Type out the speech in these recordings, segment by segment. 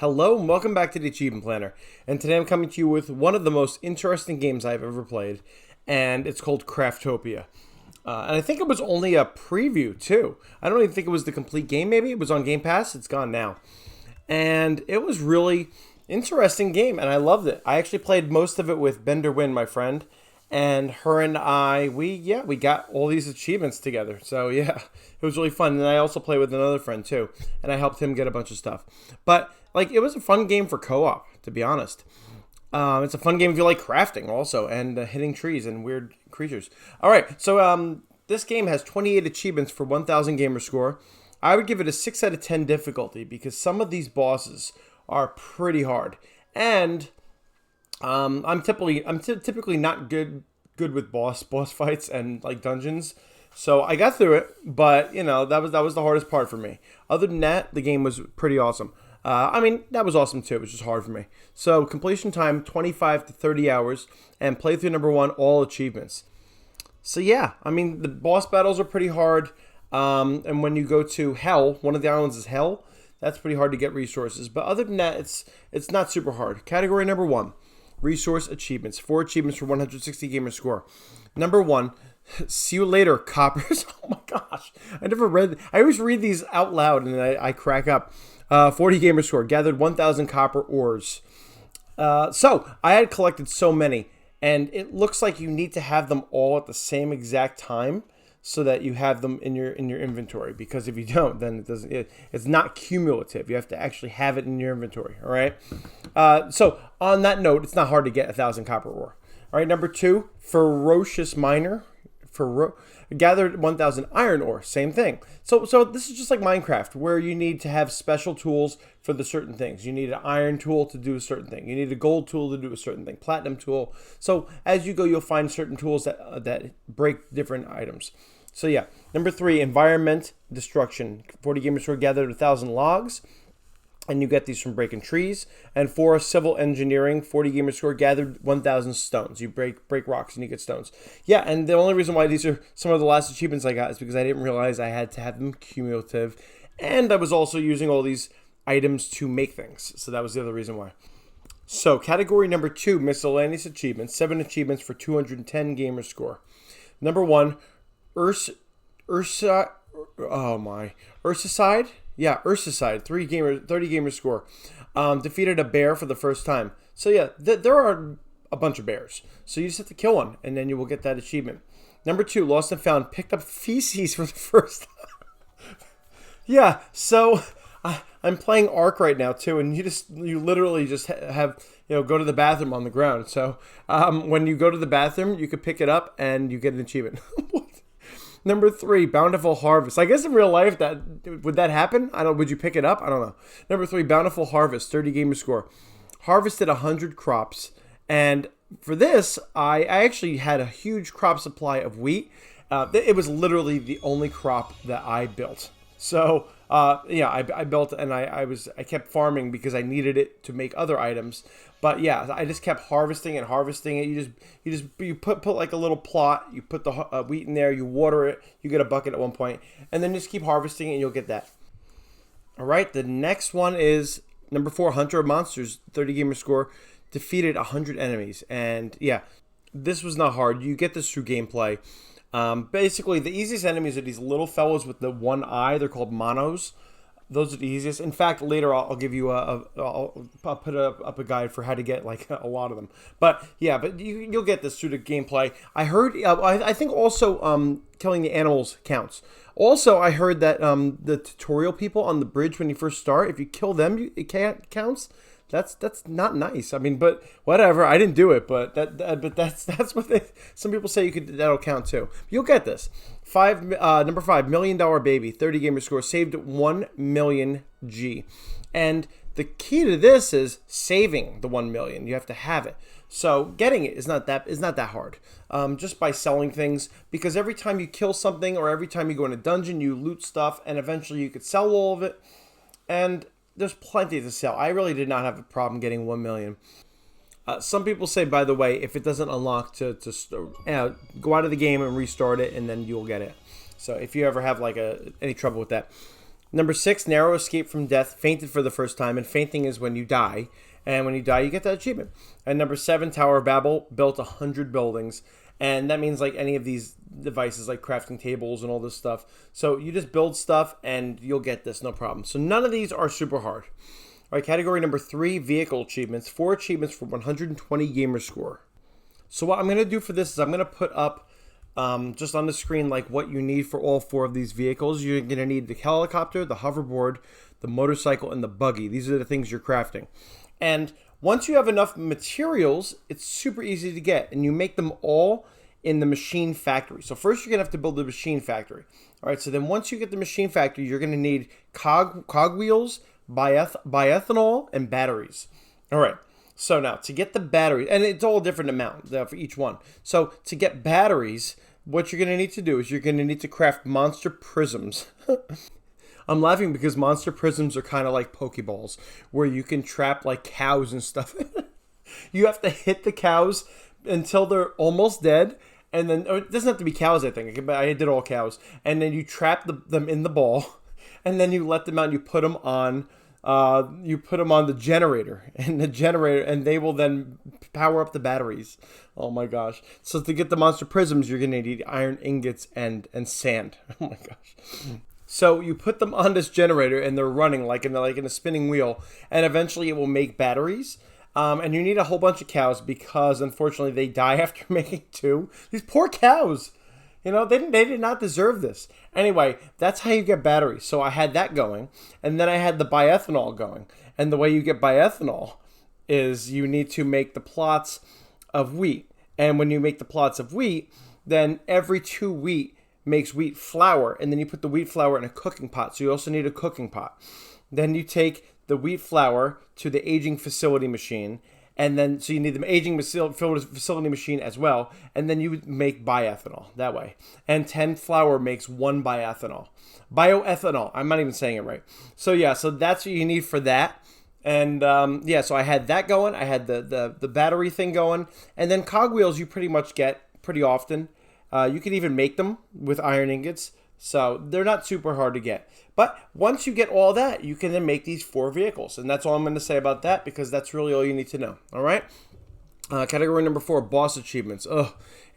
Hello and welcome back to the Achievement Planner. And today I'm coming to you with one of the most interesting games I've ever played, and it's called Craftopia. And I think it was only a preview too. I don't even think it was the complete game. Maybe it was on Game Pass. It's gone now. And it was really interesting game, and I loved it. I actually played most of it with Bender Win, my friend, and her and I, we got all these achievements together. So yeah, it was really fun. And I also played with another friend too, and I helped him get a bunch of stuff. But like, it was a fun game for co-op, to be honest. It's a fun game if you like crafting also, and hitting trees and weird creatures. All right, so this game has 28 achievements for 1,000 gamer score. I would give it a 6 out of 10 difficulty because some of these bosses are pretty hard, and I'm typically not good with boss fights and like dungeons. So I got through it, but you know, that was the hardest part for me. Other than that, the game was pretty awesome. I mean, that was awesome too. It was just hard for me. So completion time 25 to 30 hours, and playthrough number 1, all achievements. So yeah, I mean, the boss battles are pretty hard. And when you go to Hell, one of the islands is Hell. That's pretty hard to get resources. But other than that, it's not super hard. Category number 1, resource achievements. 4 achievements for 160 gamer score. Number 1, see you later, coppers. Oh my gosh, I always read these out loud and I crack up. 40 gamer score, gathered 1,000 copper ores. So I had collected so many, and it looks like you need to have them all at the same exact time so that you have them in your inventory. Because if you don't, then it's not cumulative. You have to actually have it in your inventory. All right. So on that note, it's not hard to get 1,000 copper ore. All right. Number 2, ferocious miner. Gathered 1,000 iron ore, same thing. So this is just like Minecraft, where you need to have special tools for the certain things. You need an iron tool to do a certain thing. You need a gold tool to do a certain thing, platinum tool. So as you go, you'll find certain tools that break different items. So yeah, number 3, environment destruction. 40 gamers who gathered 1,000 logs. And you get these from breaking trees. And 4, civil engineering, 40 gamer score, gathered 1,000 stones. You break rocks and you get stones. Yeah, and the only reason why these are some of the last achievements I got is because I didn't realize I had to have them cumulative. And I was also using all these items to make things. So that was the other reason why. So category number 2, miscellaneous achievements. 7 achievements for 210 gamer score. Number 1, Ursicide. Yeah, Ursicide, 30 gamer score. Defeated a bear for the first time. So yeah, there are a bunch of bears. So you just have to kill one, and then you will get that achievement. Number 2, lost and found, picked up feces for the first time. Yeah, so I'm playing Ark right now too, and you literally just have, go to the bathroom on the ground. So when you go to the bathroom, you could pick it up and you get an achievement. Number 3, bountiful harvest. I guess in real life would that happen? Would you pick it up? I don't know. Number 3, bountiful harvest, 30 gamer score. Harvested 100 crops, and for this, I actually had a huge crop supply of wheat. It was literally the only crop that I built. So yeah, I built, and I kept farming because I needed it to make other items. But yeah, I just kept harvesting it. You put like a little plot. You put the wheat in there. You water it. You get a bucket at one point, and then just keep harvesting it, and you'll get that. All right, the next one is number 4, Hunter of Monsters, 30 gamer score, defeated 100 enemies, and yeah, this was not hard. You get this through gameplay. Basically, the easiest enemies are these little fellows with the one eye. They're called monos. Those are the easiest. In fact, later I'll give you I'll put up a guide for how to get like a lot of them. But yeah, but you'll get this through the gameplay. I heard. I think also killing the animals counts. Also, I heard that the tutorial people on the bridge when you first start, if you kill them, it counts. That's not nice. I mean, but whatever. I didn't do it, but that's what some people say that'll count too. You'll get this. Number 5, $1 Million Baby, 30 gamer score, saved 1 million G, and the key to this is saving the 1 million. You have to have it. So getting it is not that hard. Just by selling things, because every time you kill something or every time you go in a dungeon, you loot stuff, and eventually you could sell all of it, and there's plenty to sell. I really did not have a problem getting 1 million. Some people say, by the way, if it doesn't unlock to go out of the game and restart it, and then you'll get it. So if you ever have like any trouble with that. Number 6, narrow escape from death, fainted for the first time, and fainting is when you die. And when you die, you get that achievement. And number 7, Tower of Babel, built 100 buildings. And that means like any of these devices, like crafting tables and all this stuff. So you just build stuff and you'll get this, no problem. So none of these are super hard. All right, category number 3, vehicle achievements. 4 achievements for 120 gamer score. So what I'm going to do for this is I'm going to put up just on the screen like what you need for all 4 of these vehicles. You're going to need the helicopter, the hoverboard, the motorcycle, and the buggy. These are the things you're crafting. And once you have enough materials, it's super easy to get. And you make them all in the machine factory. So first you're going to have to build the machine factory. All right, so then once you get the machine factory, you're going to need cogwheels, bioethanol, and batteries. All right. So now to get the batteries, and it's all a different amount for each one. So to get batteries, what you're going to need to do is you're going to need to craft monster prisms. I'm laughing because monster prisms are kind of like Pokeballs, where you can trap like cows and stuff. You have to hit the cows until they're almost dead, and then it doesn't have to be cows, I think. I did all cows. And then you trap them in the ball, and then you let them out and you put them on the generator, and they will then power up the batteries. Oh my gosh. So to get the monster prisms, you're going to need iron ingots and sand. Oh my gosh. So you put them on this generator and they're running like in a spinning wheel, and eventually it will make batteries. And you need a whole bunch of cows because unfortunately they die after making 2. These poor cows. You know, they did not deserve this. Anyway, that's how you get batteries. So I had that going, and then I had the bioethanol going. And the way you get bioethanol is you need to make the plots of wheat. And when you make the plots of wheat, then every 2 wheat makes wheat flour, and then you put the wheat flour in a cooking pot. So you also need a cooking pot. Then you take the wheat flour to the aging facility machine, and then, so you need the aging facility machine as well. And then you would make bioethanol that way. And 10 flour makes 1 bioethanol. Bioethanol. I'm not even saying it right. So yeah, so that's what you need for that. And yeah, so I had that going. I had the battery thing going. And then cogwheels you pretty much get pretty often. You can even make them with iron ingots. So they're not super hard to get. But once you get all that, you can then make these 4 vehicles. And that's all I'm going to say about that, because that's really all you need to know. All right? Category number 4, boss achievements.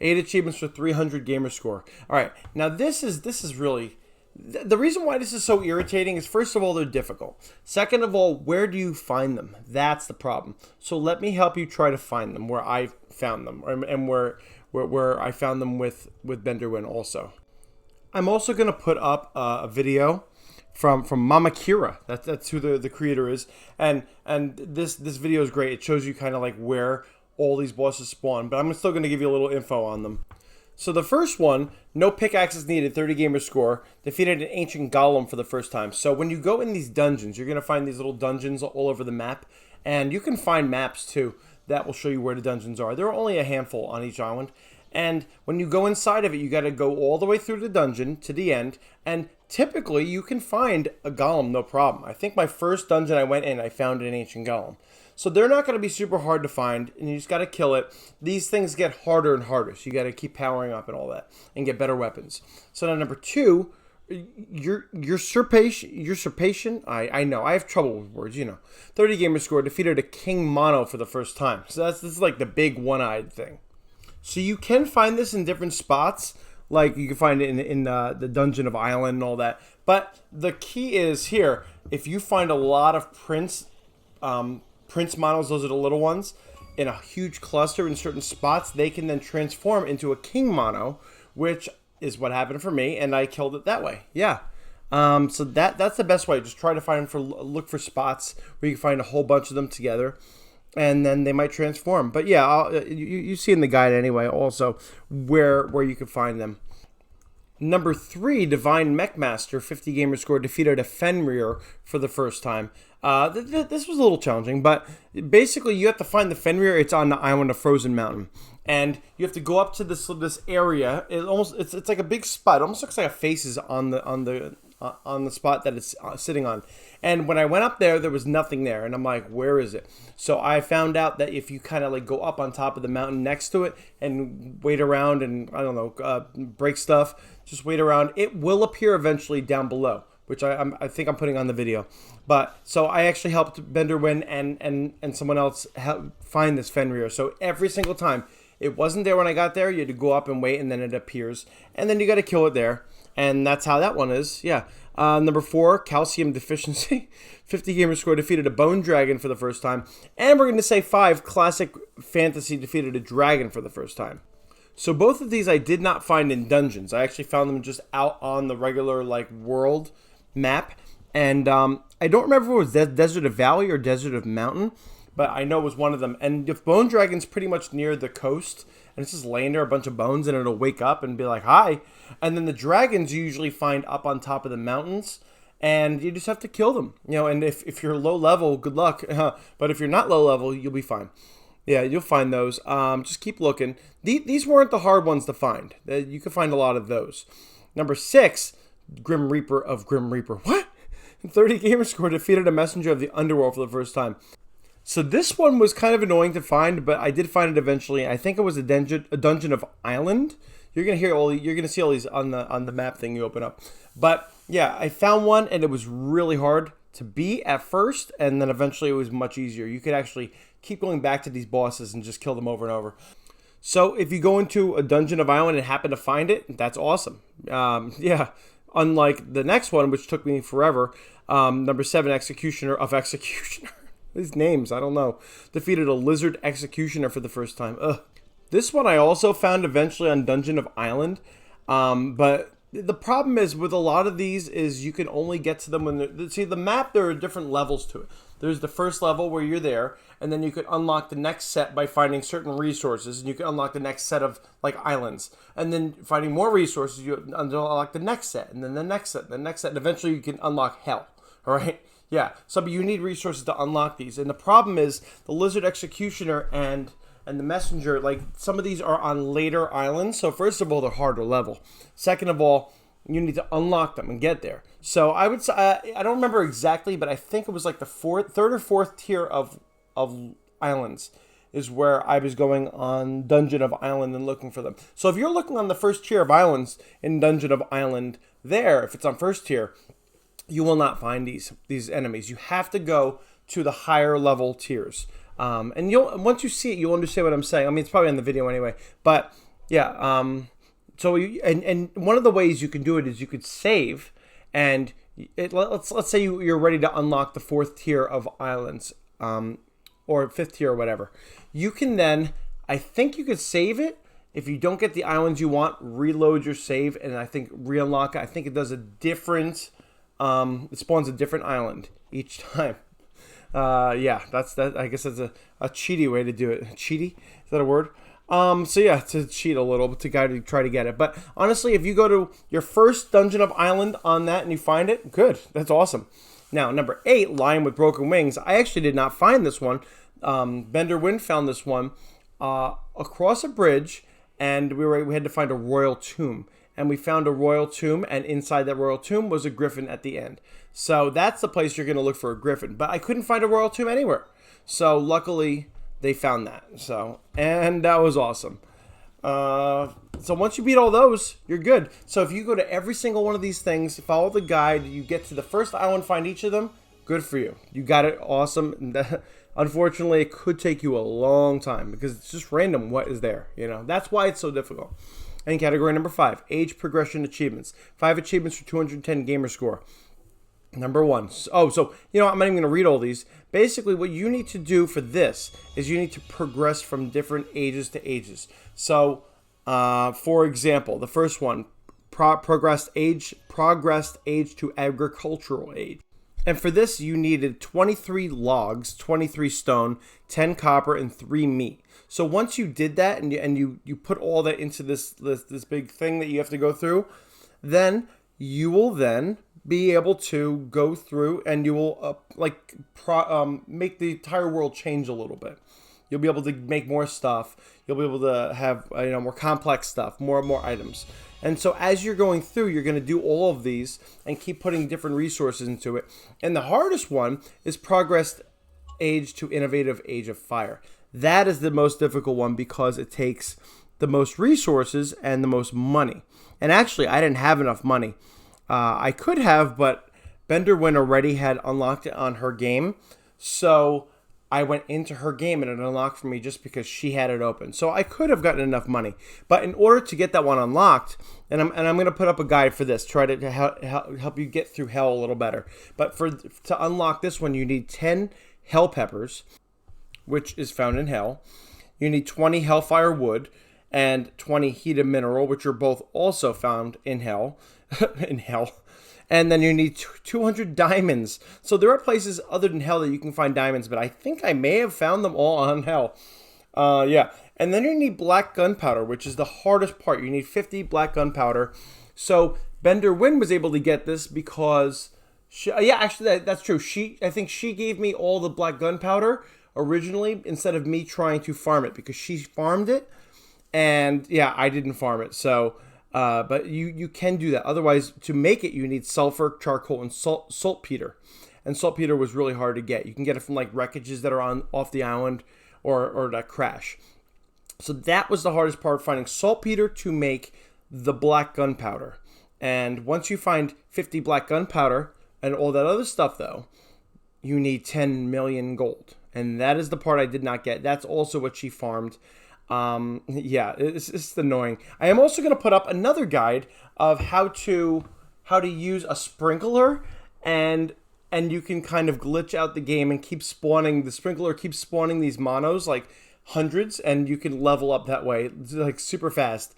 8 achievements for 300 gamer score. All right. Now this is really... The reason why this is so irritating is, first of all, they're difficult. Second of all, where do you find them? That's the problem. So let me help you try to find them where I found them, and where I found them with Benderwin also. I'm also going to put up a video from Mama Kira. That's who the creator is, and this video is great. It shows you kind of like where all these bosses spawn, but I'm still going to give you a little info on them. So the first one, no pickaxes needed, 30 gamer score, defeated an ancient golem for the first time. So when you go in these dungeons, you're going to find these little dungeons all over the map, and you can find maps too that will show you where the dungeons are. There are only a handful on each island. And when you go inside of it, you got to go all the way through the dungeon to the end. And typically, you can find a golem, no problem. I think my first dungeon I went in, I found an ancient golem. So they're not going to be super hard to find, and you just got to kill it. These things get harder and harder, so you got to keep powering up and all that, and get better weapons. So now number 2, usurpation. I know, I have trouble with words, you know. 30 gamer score, defeated a king mono for the first time. So this is like the big one-eyed thing. So you can find this in different spots, like you can find it in the Dungeon of Island and all that. But the key is here, if you find a lot of prince models, those are the little ones, in a huge cluster in certain spots, they can then transform into a king mono, which is what happened for me, and I killed it that way. Yeah. So that's the best way. Just try to look for spots where you can find a whole bunch of them together, and then they might transform. But yeah, you see in the guide anyway also where you can find them. Number 3, Divine Mechmaster, 50 gamer score, defeated a Fenrir for the first time. This was a little challenging, but basically you have to find the Fenrir. It's on the island of Frozen Mountain. And you have to go up to this area. It's like a big spot. It almost looks like a face is on the spot that it's sitting on. And when I went up there, there was nothing there. And I'm like, where is it? So I found out that if you kind of like go up on top of the mountain next to it and wait around and, I don't know, break stuff, just wait around, it will appear eventually down below. which I think I'm putting on the video. But so I actually helped Benderwin and someone else help find this Fenrir. So every single time, it wasn't there when I got there. You had to go up and wait, and then it appears, and then you got to kill it there, and that's how that one is. Yeah. Number 4, calcium deficiency. 50 gamer score, defeated a bone dragon for the first time. And we're going to say 5, classic fantasy, defeated a dragon for the first time. So both of these I did not find in dungeons. I actually found them just out on the regular like world map. And I don't remember if it was Desert of Valley or Desert of Mountain, but I know it was one of them. And if bone dragon's pretty much near the coast, and it's just laying there, a bunch of bones, and it'll wake up and be like, hi. And then the dragons you usually find up on top of the mountains, and you just have to kill them. You know, and if you're low level, good luck. But if you're not low level, you'll be fine. Yeah, you'll find those. Just keep looking. These weren't the hard ones to find. You can find a lot of those. Number 6, Grim Reaper of Grim Reaper. What? 30 gamer score, defeated a messenger of the underworld for the first time. So this one was kind of annoying to find, but I did find it eventually. I think it was a dungeon of Island. You're gonna see all these on the map thing you open up. But yeah, I found one, and it was really hard to beat at first, and then eventually it was much easier. You could actually keep going back to these bosses and just kill them over and over. So if you go into a dungeon of Island and happen to find it, that's awesome. Yeah, unlike the next one, which took me forever. Number 7, Executioner of Executioner. These names, I don't know. Defeated a lizard executioner for the first time. Ugh. This one I also found eventually on Dungeon of Island. But the problem is with a lot of these is you can only get to them when... See, the map, there are different levels to it. There's the first level where you're there, and then you could unlock the next set by finding certain resources, and you can unlock the next set of, like, islands. And then finding more resources, you unlock the next set, and then the next set, and the next set, and eventually you can unlock hell. All right? Yeah, so you need resources to unlock these. And the problem is the Lizard Executioner and the Messenger, like some of these are on later islands. So first of all, they're harder level. Second of all, you need to unlock them and get there. So I would say, I don't remember exactly, but I think it was like the third or fourth tier of islands is where I was going on Dungeon of Island and looking for them. So if you're looking on the first tier of islands in Dungeon of Island there, if it's on first tier, you will not find these enemies. You have to go to the higher level tiers. And once you see it, you'll understand what I'm saying. I mean, it's probably in the video anyway. But yeah, so and one of the ways you can do it is you could save, and let's say you're ready to unlock the 4th tier of islands, or 5th tier or whatever. You can then, I think you could save it. If you don't get the islands you want, reload your save, and I think re-unlock it. I think it does a different. It spawns a different island each time. Yeah, that's that. I guess that's a cheaty way to do it. Cheaty? Is that a word? So yeah, to cheat a little, to try to get it. But honestly, if you go to your first Dungeon of Island on that and you find it, good. That's awesome. Now, number 8, Lion with Broken Wings. I actually did not find this one. Bender Wind found this one across a bridge, and we had to find a royal tomb. And we found a royal tomb, and inside that royal tomb was a griffin at the end. So that's the place you're going to look for a griffin. But I couldn't find a royal tomb anywhere. So luckily, they found that. And that was awesome. So once you beat all those, you're good. So if you go to every single one of these things, follow the guide, you get to the first island, find each of them, good for you. You got it, awesome. Unfortunately, it could take you a long time because it's just random what is there. You know, that's why it's so difficult. And category number 5, age progression achievements. 5 achievements for 210 gamer score. Number 1. Oh, so, you know, I'm not even going to read all these. Basically, what you need to do for this is you need to progress from different ages to ages. So, for example, the first one, progressed age to agricultural age. And for this, you needed 23 logs, 23 stone, 10 copper, and 3 meat. So once you did that and you put all that into this big thing that you have to go through, then you will then be able to go through and you will make the entire world change a little bit. You'll be able to make more stuff. You'll be able to have more complex stuff, more and more items. And so as you're going through, you're going to do all of these and keep putting different resources into it. And the hardest one is progressed age to innovative age of fire. That is the most difficult one because it takes the most resources and the most money. And actually, I didn't have enough money. I could have, but Bender Win already had unlocked it on her game, so I went into her game and it unlocked for me just because she had it open. So I could have gotten enough money. But in order to get that one unlocked, and I'm going to put up a guide for this, try to help you get through hell a little better. But to unlock this one, you need 10 hell peppers, which is found in hell. You need 20 hellfire wood and 20 heated mineral, which are both also found in hell. in hell. And then you need 200 diamonds. So there are places other than hell that you can find diamonds, but I think I may have found them all on hell. Yeah. And then you need black gunpowder, which is the hardest part. You need 50 black gunpowder. So Bender Win was able to get this because, actually that's true. I think she gave me all the black gunpowder originally instead of me trying to farm it, because she farmed it. And yeah, I didn't farm it. So... but you can do that. Otherwise, to make it, you need sulfur, charcoal, and saltpeter. And saltpeter was really hard to get. You can get it from like wreckages that are off the island or that crash. So that was the hardest part, finding saltpeter to make the black gunpowder. And once you find 50 black gunpowder and all that other stuff, though, you need 10 million gold. And that is the part I did not get. That's also what she farmed. Yeah, it's annoying. I am also going to put up another guide of how to use a sprinkler, and you can kind of glitch out the game and keep spawning. The sprinkler keeps spawning these monos, like hundreds, and you can level up that way, like super fast.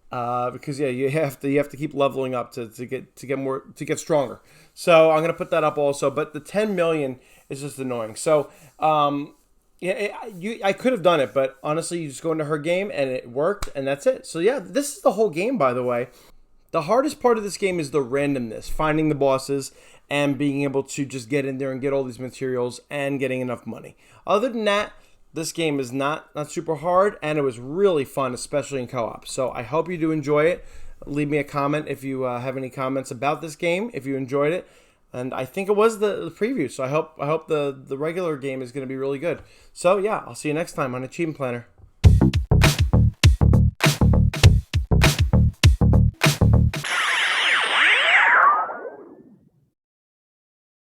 Because yeah, you have to keep leveling up to get stronger. So I'm going to put that up also. But the 10 million is just annoying. So yeah, I could have done it, but honestly, you just go into her game and it worked, and that's it. So yeah, this is the whole game, by the way. The hardest part of this game is the randomness, finding the bosses and being able to just get in there and get all these materials and getting enough money. Other than that, this game is not super hard, and it was really fun, especially in co-op. So I hope you do enjoy it. Leave me a comment if you have any comments about this game, if you enjoyed it. And I think it was the preview, so I hope the regular game is going to be really good. So yeah, I'll see you next time on Achievement Planner.